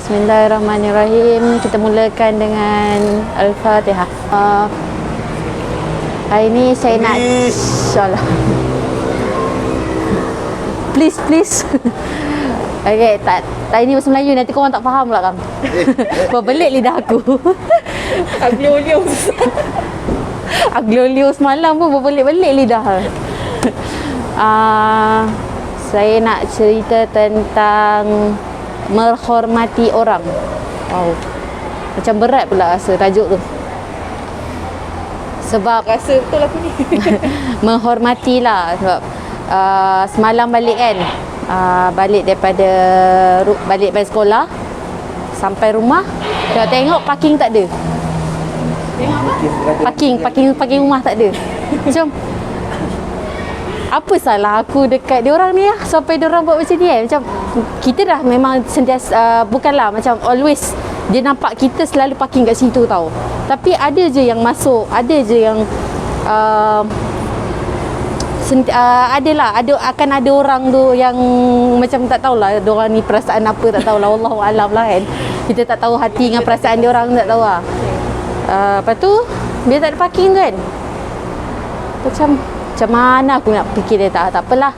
Bismillahirrahmanirrahim. Kita mulakan dengan Al-Fatihah. Hari ni saya nak insyaAllah. Please. Okay, hari ni bahasa Melayu, nanti korang tak faham pula kan. Berbelit lidah aku. Aglio semalam pun berbelit-belit lidah. Saya nak cerita tentang menghormati orang. Wow, macam berat pula rasa tajuk tu. Sebab Rasa betul aku ni. menghormatilah. Sebab semalam balik kan, balik daripada sekolah, sampai rumah tengok parking tak ada. Parking rumah tak ada. Macam apa salah aku dekat diorang ni lah sampai diorang buat macam ni kan. Macam kita dah memang sentiasa bukanlah macam always dia nampak kita selalu parking kat situ tau. Tapi ada je yang masuk, ada je yang akan ada orang tu yang macam tak tahulah diorang ni perasaan apa, tak tahulah, wallahu alam lah kan. Kita tak tahu hati dengan perasaan diorang, tak tahu lah. Lepas tu dia tak ada parking kan. Macam mana aku nak fikir dia, tak apalah.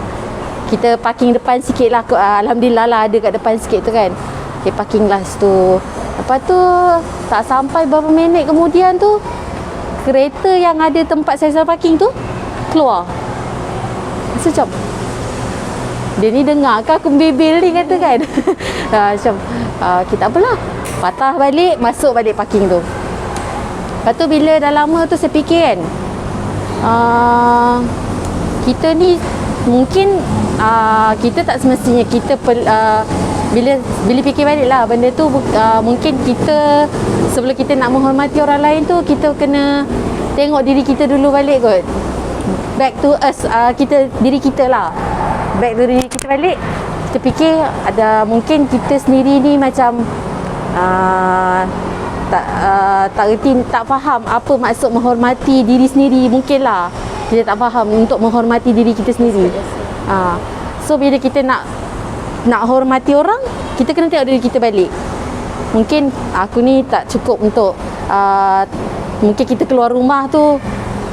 Kita parking depan sikit lah. Alhamdulillah lah ada kat depan sikit tu kan. Okay, parking lah situ. Lepas tu tak sampai berapa minit kemudian tu, kereta yang ada tempat saya parking tu keluar. Macam dia ni dengar ke aku bebel ni kata kan. Macam kita apalah, patah balik, masuk balik parking tu. Lepas tu bila dah lama tu saya fikir kan, kita ni mungkin kita tak semestinya kita bila fikir balik lah benda tu, mungkin kita sebelum kita nak menghormati orang lain tu, kita kena tengok diri kita dulu balik kot. Back to us, diri kita lah. Back to diri kita balik. Kita fikir ada mungkin kita sendiri ni macam tak reti, tak faham apa maksud menghormati diri sendiri. Mungkin lah kita tak faham untuk menghormati diri kita sendiri. So bila kita nak hormati orang, kita kena tengok diri kita balik. Mungkin aku ni tak cukup untuk mungkin kita keluar rumah tu,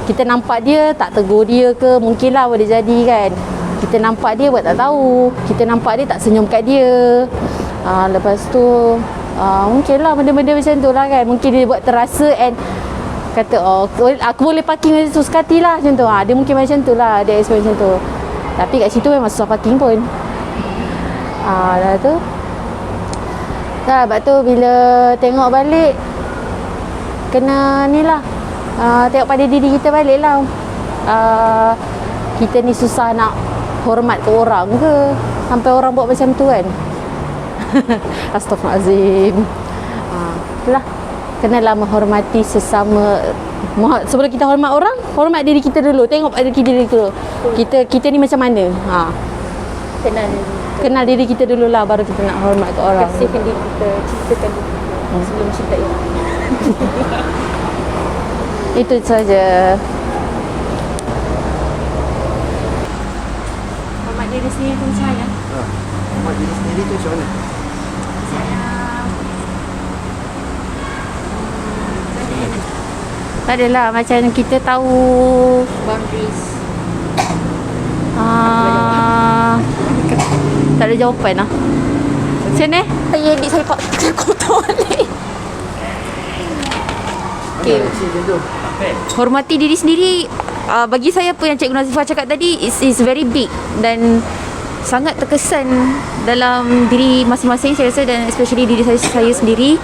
kita nampak dia, tak tegur dia ke, mungkin lah boleh jadi kan. Kita nampak dia buat tak tahu, kita nampak dia tak senyum kat dia. Lepas tu mungkin lah benda-benda macam tu lah kan. Mungkin dia buat terasa and kata aku boleh parking macam tu sekati lah macam tu. Dia mungkin macam tu lah, dia experience macam tu. Tapi kat situ memang susah parking pun. Dah tu lepas tu bila tengok balik, kena ni lah, tengok pada diri kita balik lah. Kita ni susah nak hormat ke orang ke sampai orang buat macam tu kan. Astaghfirullahaladzim. Itulah, kenalah menghormati sesama. Sebelum kita hormat orang, hormat diri kita dulu. Tengok pada diri kita dulu. Kita ni macam mana. Kenal diri kita dulu lah, baru kita nak hormat ke orang. Kasihkan diri kita, cintakan diri kita sebelum cintai orang. Itu saja. Hormat diri sendiri tu macam mana? Hormat diri sendiri tu macam mana? Tak adalah, macam kita tahu Boundaries. tak ada jawapan lah. Macam ni? Saya edit saya kotor balik. Okay. Hormati diri sendiri, bagi saya apa yang Cikgu Nazifah cakap tadi is very big dan sangat terkesan dalam diri masing-masing saya rasa, dan especially diri saya sendiri.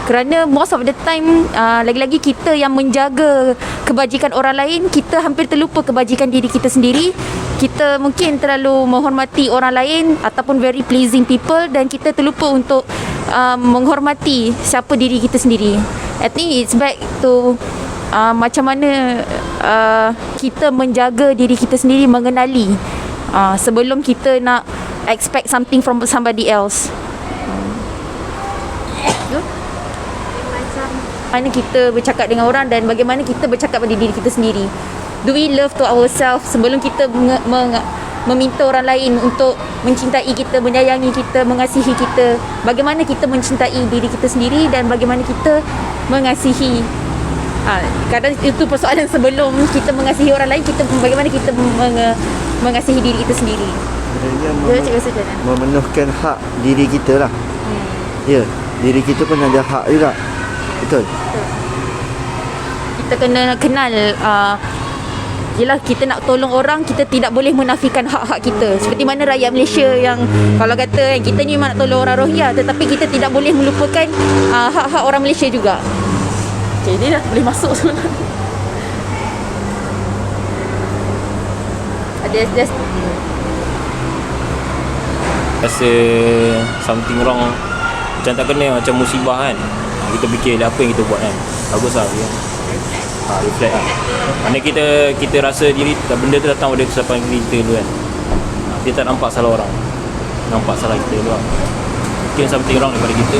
Kerana most of the time lagi-lagi kita yang menjaga kebajikan orang lain, kita hampir terlupa kebajikan diri kita sendiri. Kita mungkin terlalu menghormati orang lain ataupun very pleasing people, dan kita terlupa untuk menghormati siapa diri kita sendiri. I think it's back to macam mana kita menjaga diri kita sendiri, mengenali sebelum kita nak expect something from somebody else. Mana kita bercakap dengan orang dan bagaimana kita bercakap pada diri kita sendiri. Do we love to ourselves sebelum kita meminta orang lain untuk mencintai kita, menyayangi kita, mengasihi kita. Bagaimana kita mencintai diri kita sendiri dan bagaimana kita mengasihi. Kadang itu persoalan sebelum kita mengasihi orang lain, kita bagaimana kita mengasihi diri kita sendiri. Sebenarnya Cikgu rasa macam mana? memenuhkan hak diri kita lah. Ya, diri kita pun ada hak juga. Betul. Kita kena kenal yelah, kita nak tolong orang, kita tidak boleh menafikan hak-hak kita. Seperti mana rakyat Malaysia yang kalau kata kita ni memang nak tolong orang Rohingya, tetapi kita tidak boleh melupakan hak-hak orang Malaysia juga. Okay, dia dah boleh masuk sebenarnya. Ada rasa something wrong, macam tak kena, macam musibah kan. Kita fikir apa yang kita buat kan, bagus lah ya. Reflect lah. Mana kita rasa diri benda tu datang pada kesilapan diri kita dulu kan. Dia tak nampak salah orang, nampak salah kita dulu lah. Mungkin something wrong daripada kita,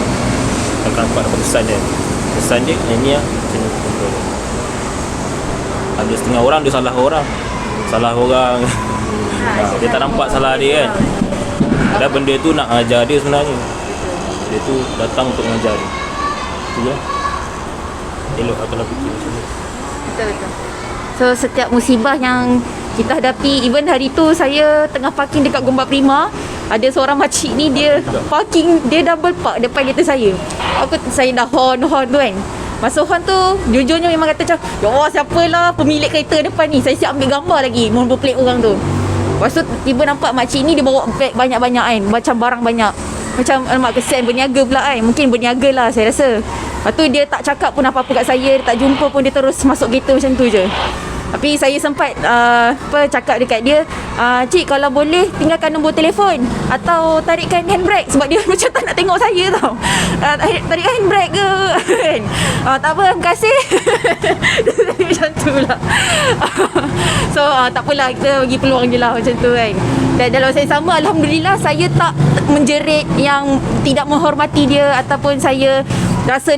tak nampak dapat kesan dia ini lah macam ni contoh dia. Ada setengah orang dia salah orang dia tak nampak salah dia kan. Padahal benda tu nak ajar dia sebenarnya. Dia tu datang untuk mengajar dia. Tu lah. Elok lah kalau fikir macam ni. Betul. So setiap musibah yang kita hadapi, even hari tu saya tengah parking dekat Gombak Prima, ada seorang makcik ni dia parking, dia double park depan kereta saya. Saya dah horn tu kan. Masa horn tu jujurnya memang kata macam, ya Allah, siapalah pemilik kereta depan ni. Saya siap ambil gambar lagi nombor plate orang tu. Lepas tu tiba nampak makcik ni dia bawa beg banyak-banyak kan, macam barang banyak. Macam alamak, kesian berniaga pula kan. Mungkin berniaga lah saya rasa. Lepas tu dia tak cakap pun apa-apa kat saya, dia tak jumpa pun, dia terus masuk kereta macam tu je. Tapi saya sempat cakap dekat dia, cik kalau boleh tinggalkan nombor telefon atau tarikkan handbrake, sebab dia macam tak nak tengok saya tau. Tarikkan handbrake ke kan. Tak apa, terima kasih. Macam tu lah. So tak apalah, kita bagi peluang je lah macam tu kan. Dan dalam saya sama, alhamdulillah saya tak menjerit yang tidak menghormati dia ataupun saya rasa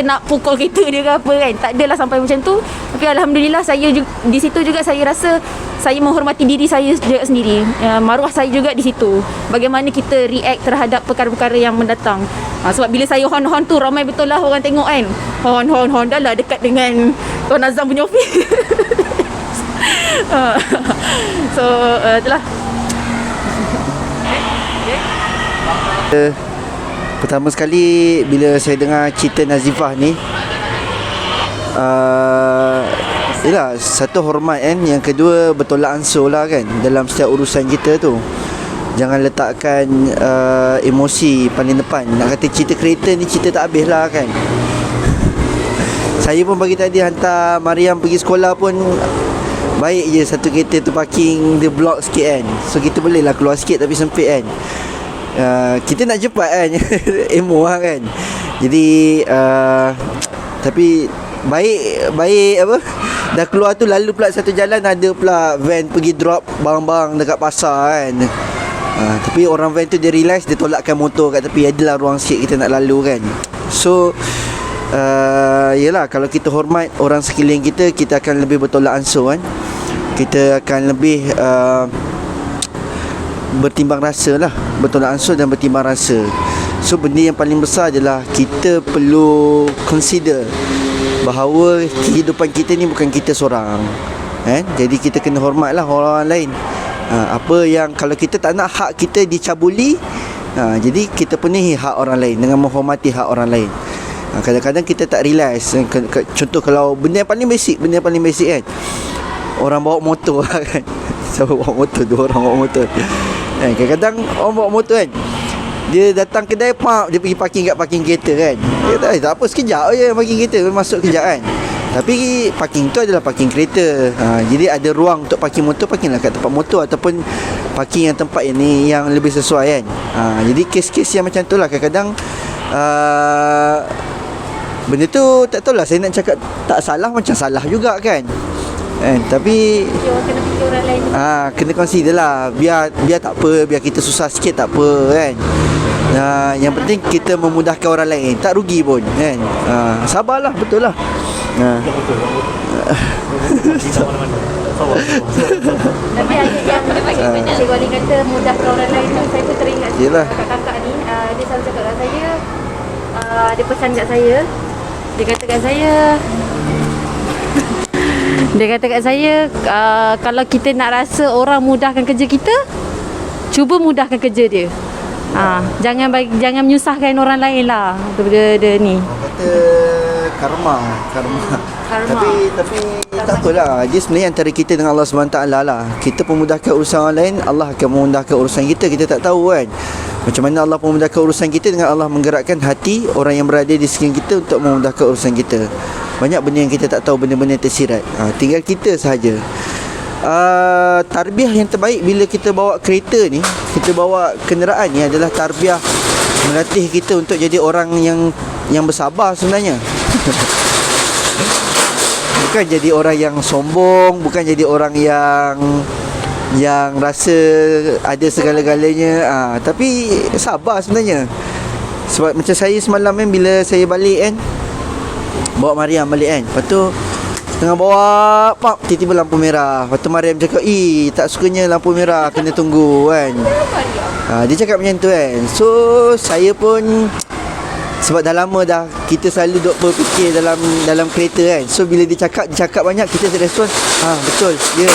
nak pukul kereta dia ke apa kan. Tak adalah sampai macam tu. Tapi alhamdulillah saya juga, di situ juga saya rasa saya menghormati diri saya juga sendiri. Maruah saya juga di situ. Bagaimana kita react terhadap perkara-perkara yang mendatang. Sebab bila saya hon-hon tu, ramai betul lah orang tengok kan. Hon dah lah dekat dengan Tuan Azam punya office. So itulah. Pertama sekali bila saya dengar cerita Nazifah ni, yelah, satu hormat kan. Yang kedua bertolak ansur lah kan dalam setiap urusan kita tu. Jangan letakkan emosi paling depan. Nak kata cerita kereta ni cerita tak habis lah kan. Saya pun pagi tadi hantar Mariam pergi sekolah pun baik je satu kereta tu parking dia block sikit kan. So kita boleh lah keluar sikit tapi sempit kan. Kita nak cepat kan. Emo lah kan. Jadi tapi baik apa, dah keluar tu lalu pula satu jalan ada pula van pergi drop barang-barang dekat pasar kan. Tapi orang van tu dia realise, dia tolakkan motor kat tepi. Adalah ruang sikit kita nak lalu kan. So yelah, kalau kita hormat orang sekeliling kita, kita akan lebih bertolak ansur kan. Kita akan lebih bertimbang rasa lah. Bertolak ansur dan bertimbang rasa. So benda yang paling besar adalah kita perlu consider bahawa kehidupan kita ni bukan kita seorang kan? Jadi kita kena hormat lah orang lain. Apa yang kalau kita tak nak hak kita dicabuli, jadi kita penuhi hak orang lain dengan menghormati hak orang lain. Kadang-kadang kita tak realise. Contoh kalau benda yang paling basic kan, orang bawa motor kan. Siapa bawa motor? Dua orang bawa motor kan. Kadang-kadang orang bawa motor kan, dia datang kedai, dia pergi parking kat parking kereta kan. Dia kata, tak apa, sekejap je parking kereta, masuk kejap kan. Tapi parking tu adalah parking kereta. Jadi ada ruang untuk parking motor, parkinglah kat tempat motor ataupun parking yang tempat yang lebih sesuai kan. Jadi kes-kes yang macam tu lah kadang-kadang benda tu tak tahulah, saya nak cakap tak salah, macam salah juga kan. Tapi Kena fikir orang lain. kena consider lah. Biar tak apa, biar kita susah sikit tak apa kan. Yang penting kita memudahkan orang lain, tak rugi pun kan. Sabarlah, betul lah. Betul. Kita mana-mana. Tapi ada yang Cikgu Ali kata mudah ke orang lain tu, saya pun teringat Yelah. kakak-kakak ni, dia selalu cakap kat saya, dia pesan kat saya, dia kata kat saya, kalau kita nak rasa orang mudahkan kerja kita, cuba mudahkan kerja dia. Jangan menyusahkan orang lain lah. Dia ni. Kata karma. Tapi tak apalah. Dia sebenarnya antara kita dengan Allah SWT lah. Kita pemudahkan urusan orang lain, Allah akan memudahkan urusan kita. Kita tak tahu kan macam mana Allah memudahkan urusan kita dengan Allah menggerakkan hati orang yang berada di sekeliling kita untuk memudahkan urusan kita. Banyak benda yang kita tak tahu, benda-benda yang tersirat. Tinggal kita sahaja. Tarbiyah yang terbaik bila kita bawa kereta ni, kita bawa kenderaan ni adalah tarbiyah melatih kita untuk jadi orang yang bersabar sebenarnya. Bukan jadi orang yang sombong, bukan jadi orang yang rasa ada segala-galanya, tapi sabar sebenarnya. Sebab macam saya semalam kan, bila saya balik kan, bawa Mariam balik kan, lepas tu tengah bawa, tiba-tiba lampu merah. Lepas tu Mariam cakap, tak sukanya lampu merah, kena tunggu kan. Dia cakap macam tu kan. So saya pun, sebab dah lama dah kita selalu duk berfikir dalam kereta kan. So bila dia cakap banyak, kita respon, betul, ya,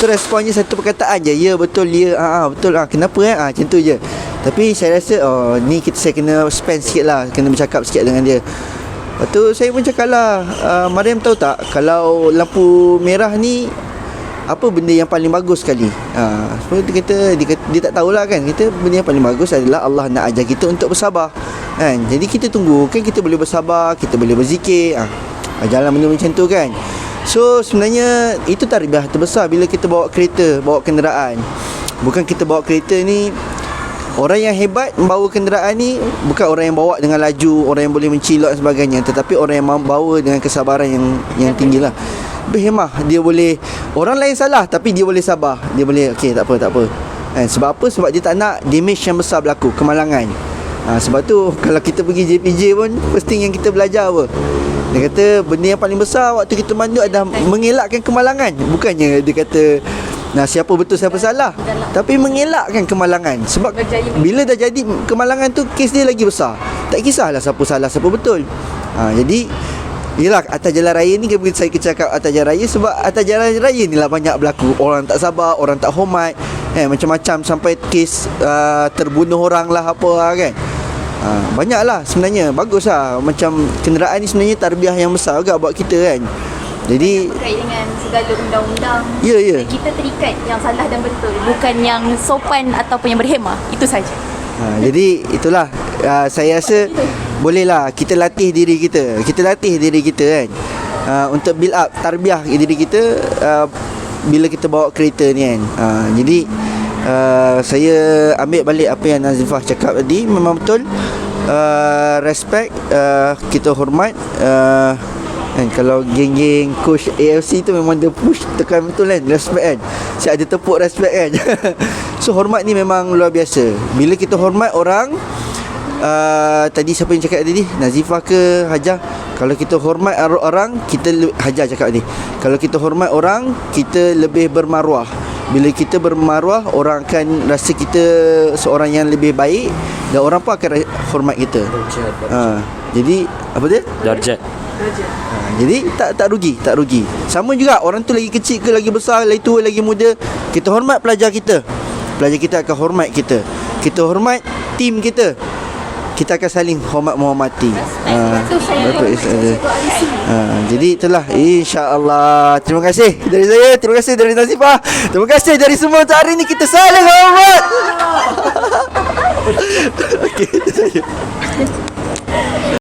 So responnya satu perkataan je, ya betul, ya, betul, kenapa kan, macam tu je. Tapi saya rasa, ni saya kena spend sikit lah, kena bercakap sikit dengan dia. Lepas tu saya pun cakap lah, Mariam tahu tak, kalau lampu merah ni, apa benda yang paling bagus sekali? So dia kata, dia tak tahulah kan. Kita benda yang paling bagus adalah Allah nak ajar kita untuk bersabar kan. Jadi kita tunggu kan, kita boleh bersabar, kita boleh berzikir, jalan benda macam tu kan. So sebenarnya itu tarbiyah terbesar bila kita bawa kereta, bawa kenderaan. Bukan kita bawa kereta ni, orang yang hebat membawa kenderaan ni bukan orang yang bawa dengan laju, orang yang boleh mencilok dan sebagainya, tetapi orang yang membawa dengan kesabaran yang tinggi lah. Berhemah, dia boleh, orang lain salah tapi dia boleh sabar. Dia boleh, okey, tak apa. Sebab apa? Sebab dia tak nak damage yang besar berlaku, kemalangan. Sebab tu kalau kita pergi JPJ pun, first thing yang kita belajar apa? Dia kata benda yang paling besar waktu kita mandu adalah mengelakkan kemalangan. Bukannya dia kata siapa betul siapa salah, tapi mengelakkan kemalangan. Sebab bila dah jadi kemalangan tu, kes dia lagi besar. Tak kisahlah siapa salah siapa betul. Jadi yelah, atas jalan raya ni, saya cakap atas jalan raya sebab atas jalan raya ni lah banyak berlaku orang tak sabar, orang tak hormat, macam-macam, sampai kes terbunuh orang lah apa lah kan. Banyaklah sebenarnya. Bagus lah, macam kenderaan ni sebenarnya tarbiyah yang besar juga buat kita kan. Jadi berkait dengan segala undang-undang. Ya. Kita terikat yang salah dan betul, bukan yang sopan ataupun yang berhemah. Itu saja. Jadi itulah, saya rasa bolehlah kita latih diri kita. Kita latih diri kita kan, untuk build up tarbiyah diri kita bila kita bawa kereta ni kan. Jadi saya ambil balik apa yang Nazifah cakap tadi. Memang betul, respect, kita hormat. Kan, kalau geng-geng coach AFC tu memang dia push tekan betul kan, respect kan. Siap ada tepuk respect kan. So hormat ni memang luar biasa. Bila kita hormat orang, tadi siapa yang cakap tadi, Nazifah ke Hajah, kalau kita hormat orang, kita Hajah cakap tadi, kalau kita hormat orang, kita lebih bermaruah. Bila kita bermaruah, orang akan rasa kita seorang yang lebih baik, dan orang pun akan hormat kita. Jadi apa dia? Darjat. Jadi tak rugi. Sama juga, orang tu lagi kecil ke lagi besar, lagi tua lagi muda, kita hormat pelajar kita akan hormat kita. Kita hormat tim kita akan saling menghormati. Jadi itulah, insya-Allah. Terima kasih dari saya, terima kasih dari Nazifah, terima kasih dari semua. Hari ni kita saling hormat.